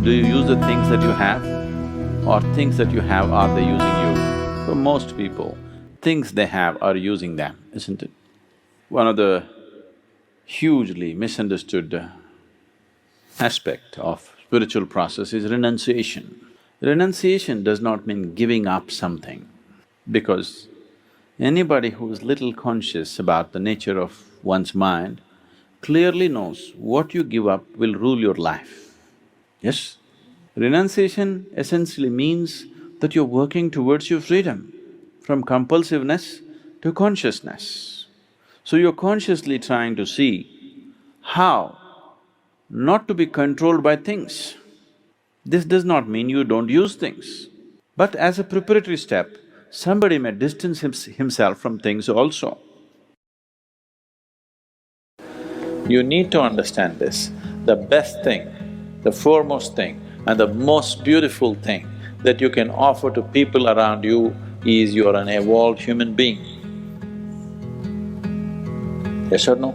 Do you use the things that you have, or things that you have, are they using you? For most people, things they have are using them, isn't it? One of the hugely misunderstood aspect of spiritual process is renunciation. Renunciation does not mean giving up something, because anybody who is little conscious about the nature of one's mind clearly knows what you give up will rule your life. Yes? Renunciation essentially means that you're working towards your freedom, from compulsiveness to consciousness. So you're consciously trying to see how not to be controlled by things. This does not mean you don't use things, but as a preparatory step, somebody may distance himself from things also. You need to understand this. The best thing, the foremost thing, and the most beautiful thing that you can offer to people around you is you're an evolved human being. Yes or no?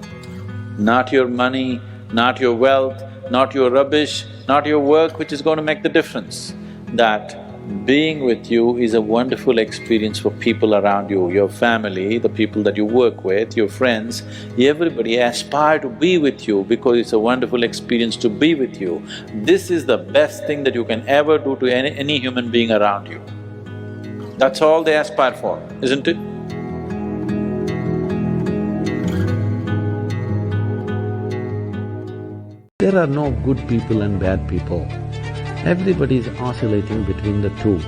Not your money, not your wealth, not your rubbish, not your work which is going to make the difference. That being with you is a wonderful experience for people around you, your family, the people that you work with, your friends. Everybody aspire to be with you because it's a wonderful experience to be with you. This is the best thing that you can ever do to any human being around you. That's all they aspire for, isn't it? There are no good people and bad people. Everybody is oscillating between the two.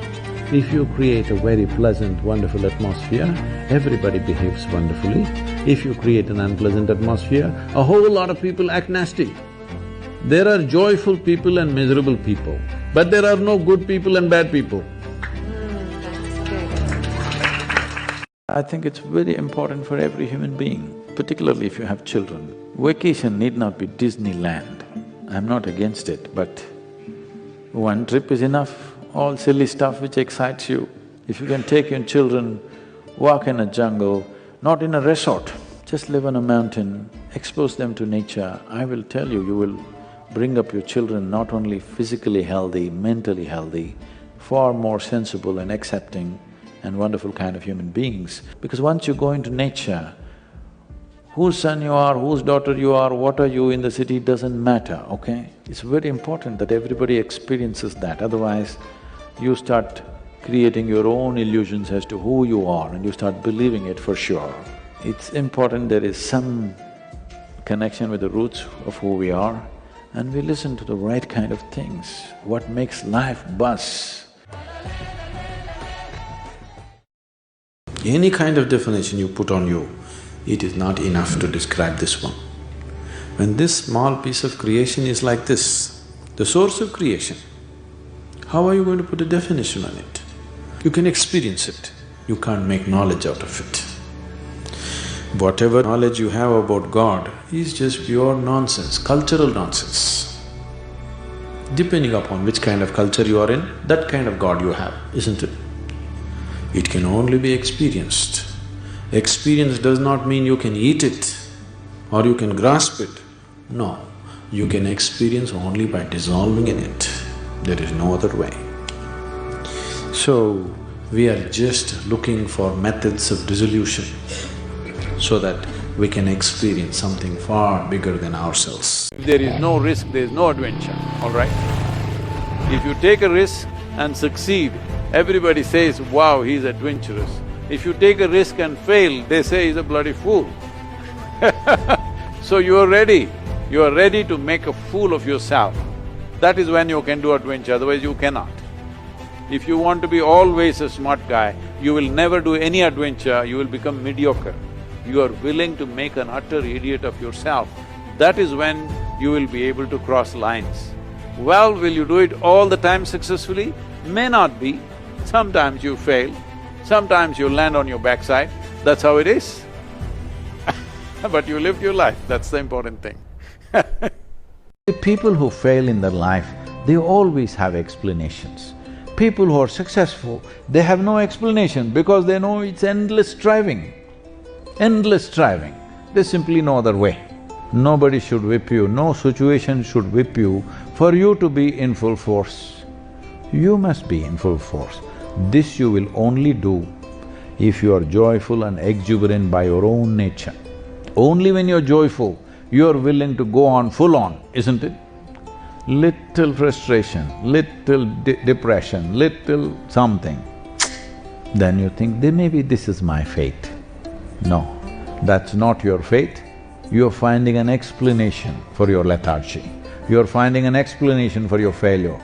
If you create a very pleasant, wonderful atmosphere, everybody behaves wonderfully. If you create an unpleasant atmosphere, a whole lot of people act nasty. There are joyful people and miserable people, but there are no good people and bad people. I think it's very important for every human being, particularly if you have children. Vacation need not be Disneyland. I'm not against it, but one trip is enough, all silly stuff which excites you. If you can take your children, walk in a jungle, not in a resort, just live on a mountain, expose them to nature, I will tell you, you will bring up your children not only physically healthy, mentally healthy, far more sensible and accepting and wonderful kind of human beings. Because once you go into nature, whose son you are, whose daughter you are, what are you in the city doesn't matter, okay? It's very important that everybody experiences that, otherwise you start creating your own illusions as to who you are and you start believing it for sure. It's important there is some connection with the roots of who we are and we listen to the right kind of things, what makes life buzz. Any kind of definition you put on you, it is not enough to describe this one. When this small piece of creation is like this, the source of creation, how are you going to put a definition on it? You can experience it, you can't make knowledge out of it. Whatever knowledge you have about God is just pure nonsense, cultural nonsense. Depending upon which kind of culture you are in, that kind of God you have, isn't it? It can only be experienced. Experience does not mean you can eat it or you can grasp it. No, you can experience only by dissolving in it. There is no other way. So, we are just looking for methods of dissolution so that we can experience something far bigger than ourselves. If there is no risk, there is no adventure, all right? If you take a risk and succeed, everybody says, wow, he's adventurous. If you take a risk and fail, they say he's a bloody fool. So you are ready to make a fool of yourself. That is when you can do adventure, otherwise you cannot. If you want to be always a smart guy, you will never do any adventure, you will become mediocre. You are willing to make an utter idiot of yourself, that is when you will be able to cross lines. Well, will you do it all the time successfully? May not be. Sometimes you fail, sometimes you land on your backside, that's how it is. But you lived your life, that's the important thing. The people who fail in their life, they always have explanations. People who are successful, they have no explanation because they know it's endless striving. Endless striving, there's simply no other way. Nobody should whip you, no situation should whip you for you to be in full force. You must be in full force. This you will only do if you are joyful and exuberant by your own nature. Only when you're joyful, you're willing to go on full on, isn't it? Little frustration, little depression, little something, then you think, maybe this is my fate. No, that's not your fate. You're finding an explanation for your lethargy. You're finding an explanation for your failure.